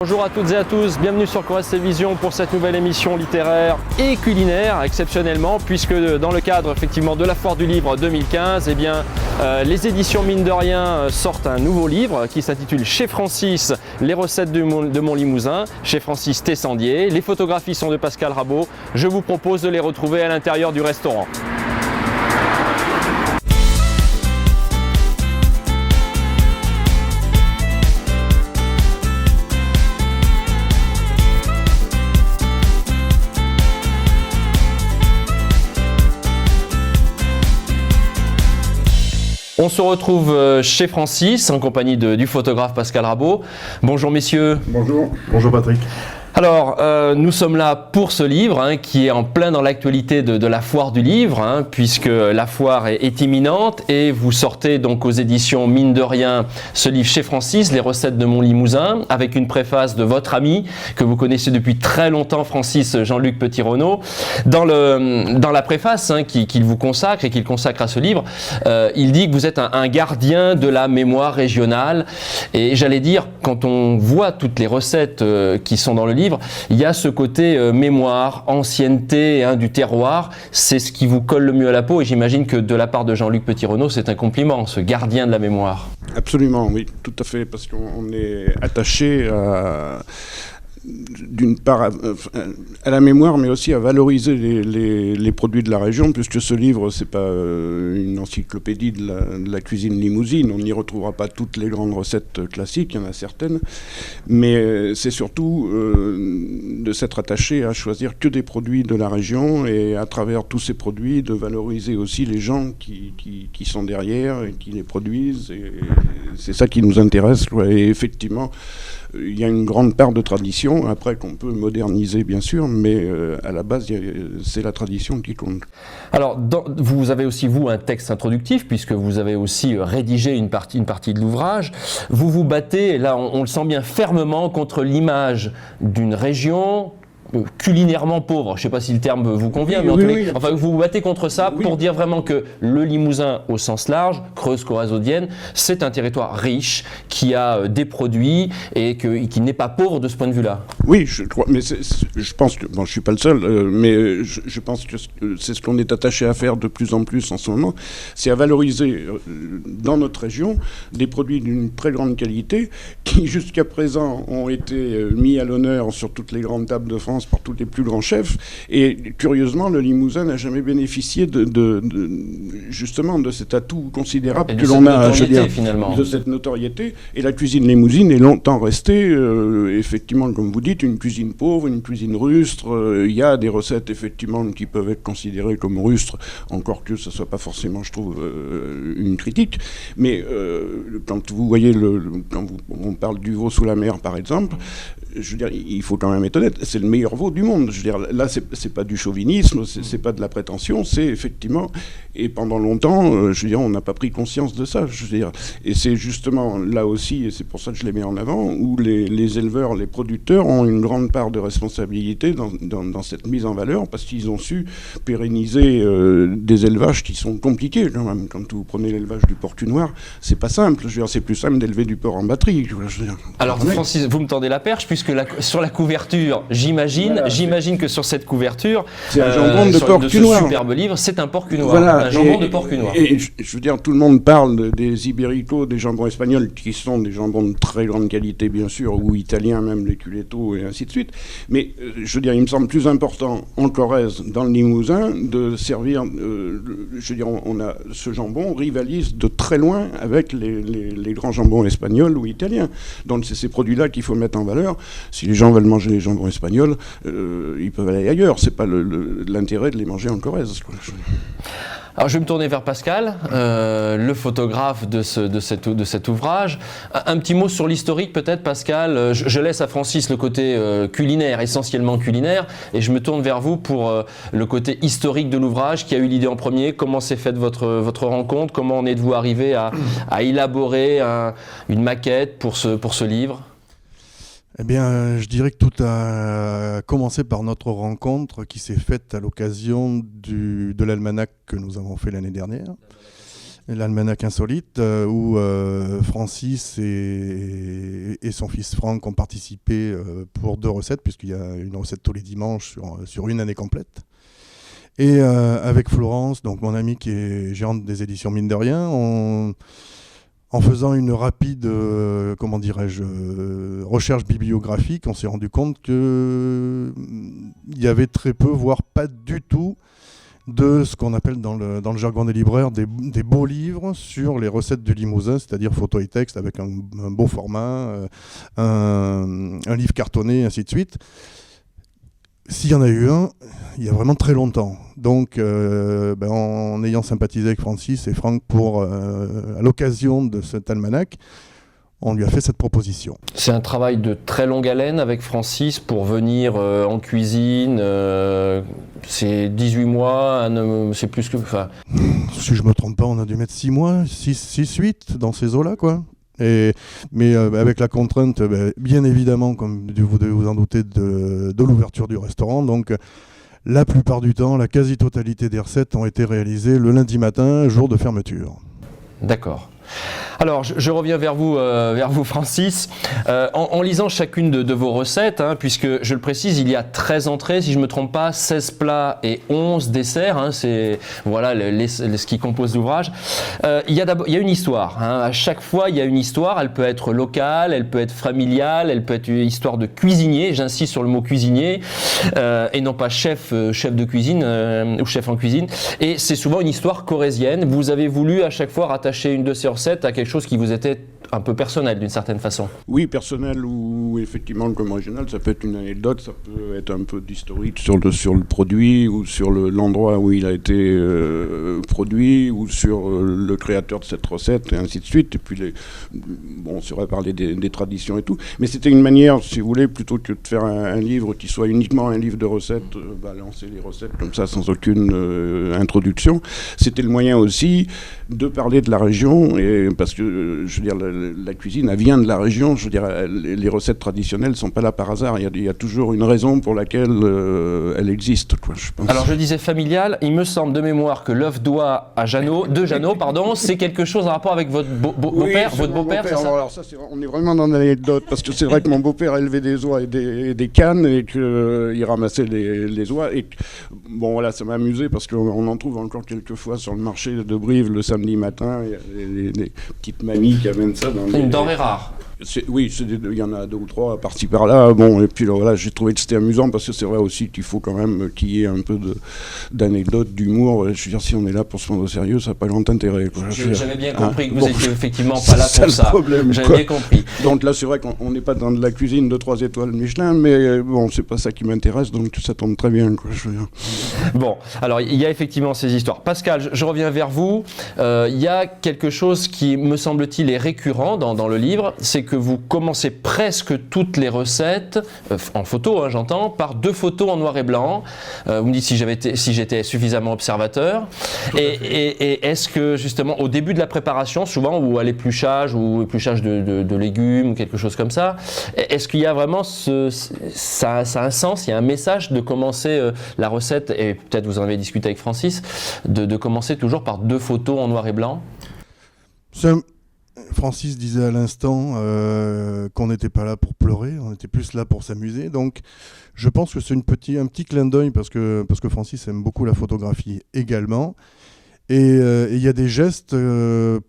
Bonjour à toutes et à tous, bienvenue sur Corrèze Télévisions pour cette nouvelle émission littéraire et culinaire exceptionnellement, puisque dans le cadre effectivement de la Foire du Livre 2015, les éditions Mine de Rien sortent un nouveau livre qui s'intitule Chez Francis, les recettes de mon Limousin, chez Francis Tessandier. Les photographies sont de Pascal Rabot, je vous propose de les retrouver à l'intérieur du restaurant. On se retrouve chez Francis en compagnie du photographe Pascal Rabot. Bonjour messieurs. Bonjour. Bonjour Patrick. Alors, nous sommes là pour ce livre qui est en plein dans l'actualité de la Foire du Livre, puisque la foire est imminente et vous sortez donc aux éditions Mine de Rien ce livre Chez Francis, les recettes de mon Limousin, avec une préface de votre ami que vous connaissez depuis très longtemps, Francis Jean-Luc Petit-Renaud. Dans la préface qu'il vous consacre et qu'il consacre à ce livre, il dit que vous êtes un gardien de la mémoire régionale. Et j'allais dire, quand on voit toutes les recettes qui sont dans le livre, il y a ce côté mémoire, ancienneté du terroir, c'est ce qui vous colle le mieux à la peau et j'imagine que de la part de Jean-Luc Petit-Renaud, c'est un compliment, ce gardien de la mémoire. Absolument, oui, tout à fait, parce qu'on est attaché d'une part à la mémoire, mais aussi à valoriser les produits de la région, puisque ce livre, c'est pas une encyclopédie de la cuisine limousine. On n'y retrouvera pas toutes les grandes recettes classiques, il y en a certaines, mais c'est surtout de s'être attaché à choisir que des produits de la région et à travers tous ces produits, de valoriser aussi les gens qui sont derrière et qui les produisent. Et c'est ça qui nous intéresse. Et effectivement, il y a une grande part de tradition, après qu'on peut moderniser bien sûr, mais à la base, c'est la tradition qui compte. Alors, vous avez aussi, vous, un texte introductif, puisque vous avez aussi rédigé une partie de l'ouvrage. Vous vous battez, là on le sent bien, fermement contre l'image d'une région culinairement pauvre. Je ne sais pas si le terme vous convient, mais enfin, vous vous battez contre ça pour dire vraiment que le Limousin, au sens large, Creuse corrèze-audienne, c'est un territoire riche qui a des produits et qui n'est pas pauvre de ce point de vue-là. Oui, je crois, mais je pense que, bon, je suis pas le seul, mais je pense que c'est ce qu'on est attaché à faire de plus en plus en ce moment, c'est à valoriser dans notre région des produits d'une très grande qualité qui jusqu'à présent ont été mis à l'honneur sur toutes les grandes tables de France par tous les plus grands chefs, et curieusement le Limousin n'a jamais bénéficié justement de cet atout considérable que l'on a, de cette notoriété, et la cuisine limousine est longtemps restée effectivement, comme vous dites, une cuisine pauvre, une cuisine rustre. Il y a des recettes effectivement qui peuvent être considérées comme rustres, encore que ce ne soit pas forcément, je trouve, une critique, mais quand vous voyez quand on parle du veau sous la mer par exemple, je veux dire, il faut quand même être honnête, c'est le meilleur veau du monde. Je veux dire, là, c'est pas du chauvinisme, c'est pas de la prétention, c'est effectivement, et pendant longtemps, je veux dire, on n'a pas pris conscience de ça. Je veux dire, et c'est justement là aussi, et c'est pour ça que je les mets en avant, où les éleveurs, les producteurs ont une grande part de responsabilité dans cette mise en valeur, parce qu'ils ont su pérenniser des élevages qui sont compliqués quand même. Quand vous prenez l'élevage du porc cul noir, c'est pas simple. Je veux dire, c'est plus simple d'élever du porc en batterie. Je veux dire. Alors, Francis, vous me tendez la perche, puisque sur la couverture, j'imagine que sur cette couverture, c'est un jambon de porc cul noir. Superbe livre, c'est un porc cul noir, un jambon de porc cul noir. Et je veux dire, tout le monde parle des ibéricos, des jambons espagnols, qui sont des jambons de très grande qualité, bien sûr, ou italiens, même les culettos, et ainsi de suite. Mais je veux dire, il me semble plus important en Corrèze, dans le Limousin, de servir. Je veux dire, ce jambon rivalise de très loin avec les grands jambons espagnols ou italiens. Donc c'est ces produits-là qu'il faut mettre en valeur. Si les gens veulent manger les jambons espagnols, ils peuvent aller ailleurs. C'est pas l'intérêt de les manger en Corrèze. Alors je vais me tourner vers Pascal, le photographe de cet ouvrage. Un petit mot sur l'historique peut-être, Pascal. Je laisse à Francis le côté culinaire, essentiellement culinaire, et je me tourne vers vous pour le côté historique de l'ouvrage. Qui a eu l'idée en premier? Comment s'est faite votre rencontre? Comment en êtes-vous arrivé à élaborer une maquette pour ce livre? Eh bien, je dirais que tout a commencé par notre rencontre qui s'est faite à l'occasion de l'almanach que nous avons fait l'année dernière. l'Almanach Insolite, où Francis et son fils Franck ont participé pour 2 recettes, puisqu'il y a une recette tous les dimanches sur une année complète. Et avec Florence, donc mon amie qui est gérante des éditions Mine de Rien, en faisant une rapide recherche bibliographique, on s'est rendu compte qu'il y avait très peu, voire pas du tout, de ce qu'on appelle dans le jargon des libraires des beaux livres sur les recettes du Limousin, c'est-à-dire photo et texte avec un beau format, un livre cartonné, ainsi de suite. S'il y en a eu un, il y a vraiment très longtemps. Donc, en ayant sympathisé avec Francis et Franck à l'occasion de cet almanach, on lui a fait cette proposition. C'est un travail de très longue haleine avec Francis pour venir en cuisine. C'est 18 mois, c'est plus que... Si je ne me trompe pas, on a dû mettre 6 mois, 6-8 dans ces eaux-là, quoi. Mais avec la contrainte, bien évidemment, comme vous devez vous en douter, de l'ouverture du restaurant. Donc, la plupart du temps, la quasi-totalité des recettes ont été réalisées le lundi matin, jour de fermeture. D'accord. Alors, je reviens vers vous Francis. En lisant chacune de vos recettes, puisque je le précise, il y a 13 entrées, si je ne me trompe pas, 16 plats et 11 desserts. C'est voilà ce qui compose l'ouvrage. Il y a une histoire. À chaque fois, il y a une histoire. Elle peut être locale, elle peut être familiale, elle peut être une histoire de cuisinier. J'insiste sur le mot cuisinier et non pas chef de cuisine ou chef en cuisine. Et c'est souvent une histoire corrézienne. Vous avez voulu à chaque fois rattacher une de ces recettes à quelque chose qui vous était un peu personnel d'une certaine façon. Oui, personnel ou effectivement comme original, ça peut être une anecdote, ça peut être un peu d'historique sur le produit ou sur l'endroit où il a été produit ou sur le créateur de cette recette et ainsi de suite. Et puis on saurait parler des traditions et tout. Mais c'était une manière, si vous voulez, plutôt que de faire un livre qui soit uniquement un livre de recettes, balancer les recettes comme ça sans aucune introduction. C'était le moyen aussi de parler de la région et parce que je veux dire la cuisine, elle vient de la région. Je veux dire, les recettes traditionnelles ne sont pas là par hasard. Il y a toujours une raison pour laquelle elle existe, quoi, je pense. Alors, je disais familial. Il me semble de mémoire que l'œuf d'oie de Jeannot, c'est quelque chose en rapport avec votre beau-père, c'est ça ? Alors ça, on est vraiment dans l'anecdote, parce que c'est vrai que mon beau-père élevait des oies et des cannes et qu'il ramassait les oies. Et bon, voilà, ça m'a amusé parce qu'on en trouve encore quelques fois sur le marché de Brive le samedi matin. Il y a des petites mamies qui amènent ça. C'est une denrée rare. Oui, il y en a 2 ou 3 par-ci par-là. Bon, et puis voilà, j'ai trouvé que c'était amusant parce que c'est vrai aussi qu'il faut quand même qu'il y ait un peu d'anecdotes, d'humour. Je veux dire, si on est là pour se prendre au sérieux, ça n'a pas grand intérêt. J'avais bien compris que vous n'étiez effectivement pas là pour ça. J'avais bien compris. Donc là, c'est vrai qu'on n'est pas dans de la cuisine de 3 étoiles Michelin, mais bon, c'est pas ça qui m'intéresse, donc ça tombe très bien, quoi, je veux dire. Bon, alors il y a effectivement ces histoires. Pascal, je reviens vers vous. Il y a quelque chose qui, me semble-t-il, est récurrent dans le livre, c'est que vous commencez presque toutes les recettes, en photo, j'entends, par 2 photos en noir et blanc. Vous me dites si j'étais suffisamment observateur. Et est-ce que justement au début de la préparation, souvent, ou à l'épluchage de légumes ou quelque chose comme ça, est-ce qu'il y a vraiment ça a un sens, il y a un message de commencer la recette, et peut-être vous en avez discuté avec Francis, de commencer toujours par 2 photos en noir et blanc? Francis disait à l'instant qu'on n'était pas là pour pleurer, on était plus là pour s'amuser. Donc, je pense que c'est un petit clin d'œil parce que Francis aime beaucoup la photographie également. Et il y a des gestes,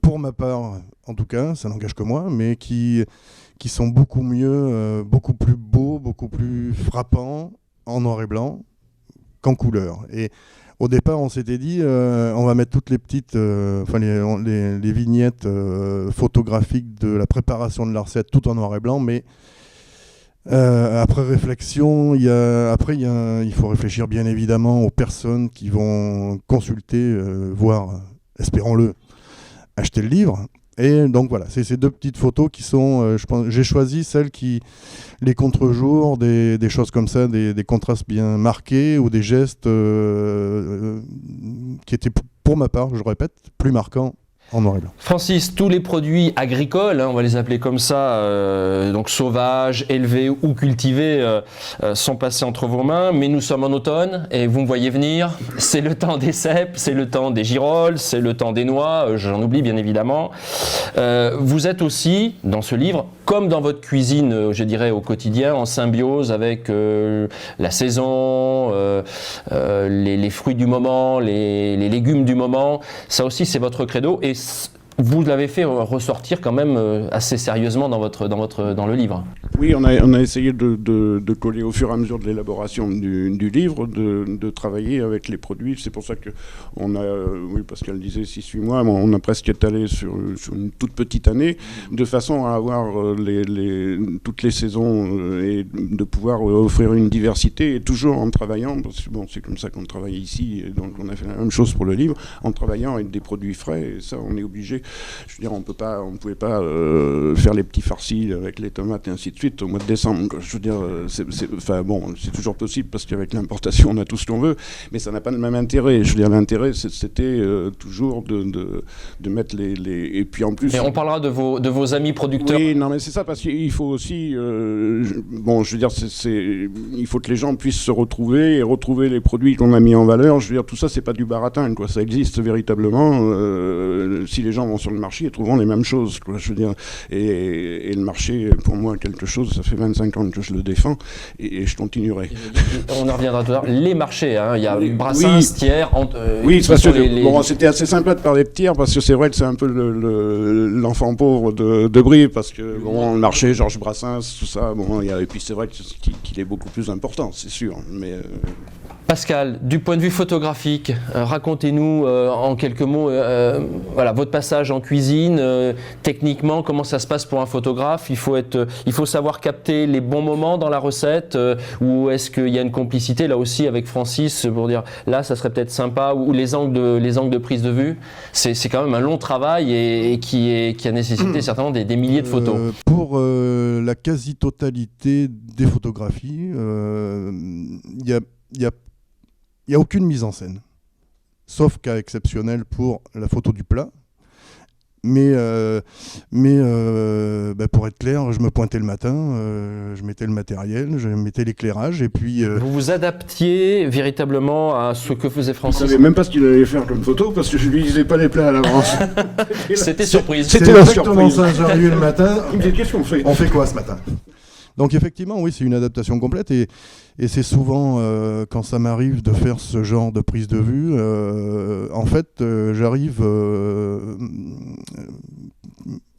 pour ma part, en tout cas, ça n'engage que moi, mais qui sont beaucoup mieux, beaucoup plus beaux, beaucoup plus frappants en noir et blanc qu'en couleur. Et au départ, on s'était dit, on va mettre toutes les petites, les vignettes photographiques de la préparation de la recette tout en noir et blanc, mais après réflexion, il faut réfléchir bien évidemment aux personnes qui vont consulter, voire, espérons-le, acheter le livre. Et donc voilà, c'est ces 2 petites photos qui sont, je pense, j'ai choisi celles qui, les contre-jours, des choses comme ça, des contrastes bien marqués ou des gestes qui étaient, pour ma part, je répète, plus marquants en noir et blanc. Francis, tous les produits agricoles, on va les appeler comme ça, donc sauvages, élevés ou cultivés, sont passés entre vos mains, mais nous sommes en automne et vous me voyez venir, c'est le temps des cèpes, c'est le temps des girolles, c'est le temps des noix, j'en oublie bien évidemment. Vous êtes aussi, dans ce livre, comme dans votre cuisine, je dirais au quotidien, en symbiose avec la saison, les fruits du moment, les légumes du moment. Ça aussi, c'est votre credo et vous l'avez fait ressortir quand même assez sérieusement dans le livre. Oui, on a essayé de coller au fur et à mesure de l'élaboration du livre, de travailler avec les produits. C'est pour ça que oui, Pascal disait 6-8 mois, on a presque étalé sur une toute petite année, de façon à avoir toutes les saisons et de pouvoir offrir une diversité, et toujours en travaillant, parce que c'est comme ça qu'on travaille ici, et donc on a fait la même chose pour le livre, en travaillant avec des produits frais, et ça on est obligé. Je veux dire, on pouvait pas faire les petits farcis avec les tomates et ainsi de suite au mois de décembre. Je veux dire, c'est toujours possible parce qu'avec l'importation, on a tout ce qu'on veut, mais ça n'a pas le même intérêt. Je veux dire, l'intérêt, c'était toujours de mettre et puis en plus. Et on parlera de vos amis producteurs. Oui, non, mais c'est ça, parce qu'il faut aussi, je veux dire, il faut que les gens puissent se retrouver et retrouver les produits qu'on a mis en valeur. Je veux dire, tout ça, c'est pas du baratin, quoi. Ça existe véritablement. Si les gens vont sur le marché, ils trouveront les mêmes choses, quoi, je veux dire. Et le marché, pour moi, quelque chose, ça fait 25 ans que je le défends, et je continuerai. On en reviendra tout à l'heure. Les marchés, il y a Brassens, Thiers... Oui, parce que bon, c'était assez sympa de parler de Thiers, parce que c'est vrai que c'est un peu l'enfant pauvre de Brie, parce que bon, le marché, Georges Brassens, tout ça, bon, et puis c'est vrai qu'il est beaucoup plus important, c'est sûr, mais... Pascal, du point de vue photographique, racontez-nous en quelques mots votre passage en cuisine. Techniquement, comment ça se passe pour un photographe ? Il faut savoir capter les bons moments dans la recette, ou est-ce qu'il y a une complicité là aussi avec Francis pour dire là ça serait peut-être sympa, ou les angles de prise de vue. C'est quand même un long travail et qui a nécessité certainement des milliers de photos. Pour la quasi-totalité des photographies, il n'y a aucune mise en scène, sauf cas exceptionnel pour la photo du plat. Mais pour être clair, je me pointais le matin, je mettais le matériel, je mettais l'éclairage, et puis... Vous vous adaptiez véritablement à ce que faisait Francis. Je ne savais même pas ce qu'il allait faire comme photo, parce que je ne lui disais pas les plats à l'avance. C'était surprise. C'était exactement ça, j'arrivais le matin. Il me dit, qu'est-ce qu'on fait ? On fait quoi ce matin ? Donc effectivement, oui, c'est une adaptation complète, et c'est souvent, quand ça m'arrive de faire ce genre de prise de vue, en fait, j'arrive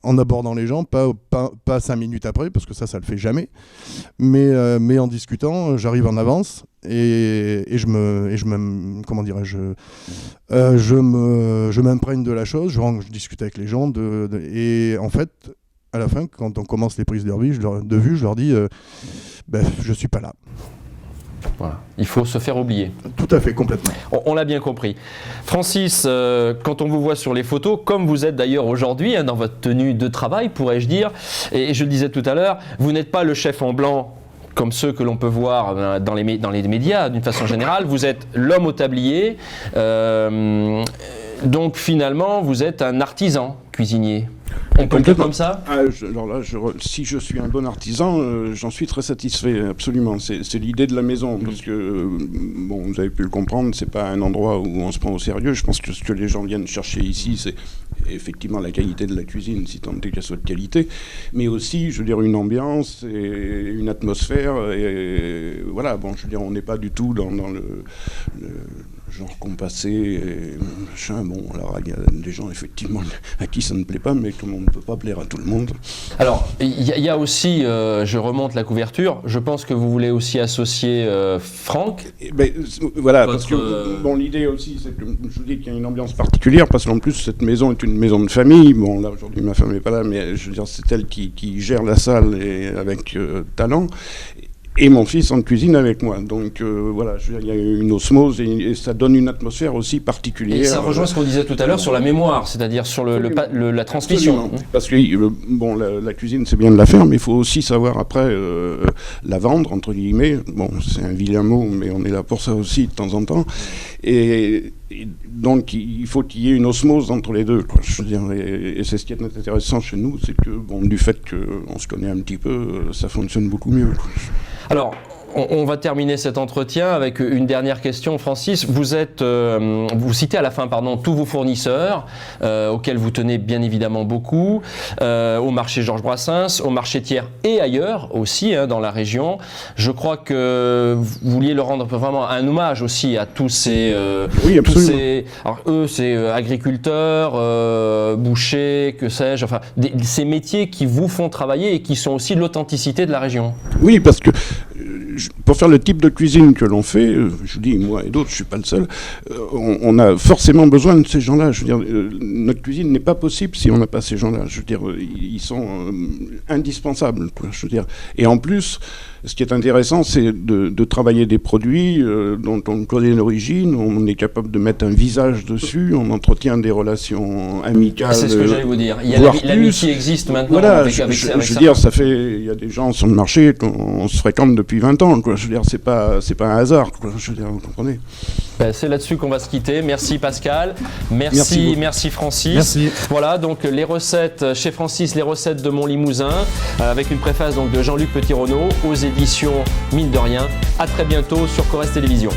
en abordant les gens, pas 5 minutes après, parce que ça le fait jamais, mais en discutant, j'arrive en avance, et je m'imprègne de la chose, je discute avec les gens, et en fait, à la fin, quand on commence les prises de vue, je leur dis je suis pas là. Voilà. Il faut se faire oublier. Tout à fait, complètement. On l'a bien compris. Francis, quand on vous voit sur les photos, comme vous êtes d'ailleurs aujourd'hui, dans votre tenue de travail, pourrais-je dire, et je le disais tout à l'heure, vous n'êtes pas le chef en blanc comme ceux que l'on peut voir dans les médias d'une façon générale, vous êtes l'homme au tablier, donc finalement vous êtes un artisan cuisinier. On peut le dire comme ça ? Si je suis un bon artisan, j'en suis très satisfait, absolument. C'est l'idée de la maison, parce que, vous avez pu le comprendre, c'est pas un endroit où on se prend au sérieux. Je pense que ce que les gens viennent chercher ici, c'est effectivement la qualité de la cuisine, si tant est qu'elle soit de qualité, mais aussi, je veux dire, une ambiance et une atmosphère, et voilà, on n'est pas du tout dans le genre compassé et machin. Alors il y a des gens effectivement à qui ça ne plaît pas, mais comme on ne peut pas plaire à tout le monde. Alors il y a aussi, je remonte la couverture, je pense que vous voulez aussi associer Franck. Voilà, parce que l'idée aussi, c'est que je vous dis qu'il y a une ambiance particulière, parce qu'en plus cette maison est une maison de famille. Bon, là aujourd'hui ma femme n'est pas là, mais je veux dire c'est elle qui gère la salle, et avec talent. et mon fils en cuisine avec moi. Donc voilà, il y a une osmose et ça donne une atmosphère aussi particulière. Et ça rejoint ce qu'on disait tout à l'heure sur la mémoire, c'est-à-dire sur la transmission. Absolument. Parce que bon, la cuisine c'est bien de la faire, mais il faut aussi savoir après la vendre, entre guillemets. Bon, c'est un vilain mot, mais on est là pour ça aussi de temps en temps. Et donc il faut qu'il y ait une osmose entre les deux, quoi. Je veux dire, et c'est ce qui est intéressant chez nous, c'est que bon, du fait qu'on se connaît un petit peu, ça fonctionne beaucoup mieux, quoi. Alors, on va terminer cet entretien avec une dernière question, Francis. Vous citez à la fin, tous vos fournisseurs, auxquels vous tenez bien évidemment beaucoup, au marché Georges Brassens, au marché Thiers et ailleurs aussi, dans la région. Je crois que vous vouliez leur rendre vraiment un hommage aussi à tous ces... oui, absolument. Alors eux, c'est agriculteurs, bouchers, que sais-je, enfin, ces métiers qui vous font travailler et qui sont aussi l'authenticité de la région. Oui, parce que pour faire le type de cuisine que l'on fait, je vous dis, moi et d'autres, je ne suis pas le seul, on a forcément besoin de ces gens-là. Je veux dire, notre cuisine n'est pas possible si on n'a pas ces gens-là. Je veux dire, ils sont indispensables, quoi. Je veux dire. Et en plus, ce qui est intéressant, c'est de travailler des produits dont on connaît l'origine, on est capable de mettre un visage dessus, on entretient des relations amicales. C'est ce que j'allais vous dire. L'amitié existe maintenant. Voilà, je veux dire, il y a des gens sur le marché qu'on se fréquente depuis 20 ans, quoi. Je veux dire, c'est pas un hasard, quoi. Je veux dire, vous comprenez. C'est là-dessus qu'on va se quitter. Merci Pascal. Merci Francis. Merci. Voilà, donc les recettes chez Francis, les recettes de mon Limousin, avec une préface donc de Jean-Luc Petit-Renaud aux éditions Mine de Rien. À très bientôt sur Corrèze Télévision.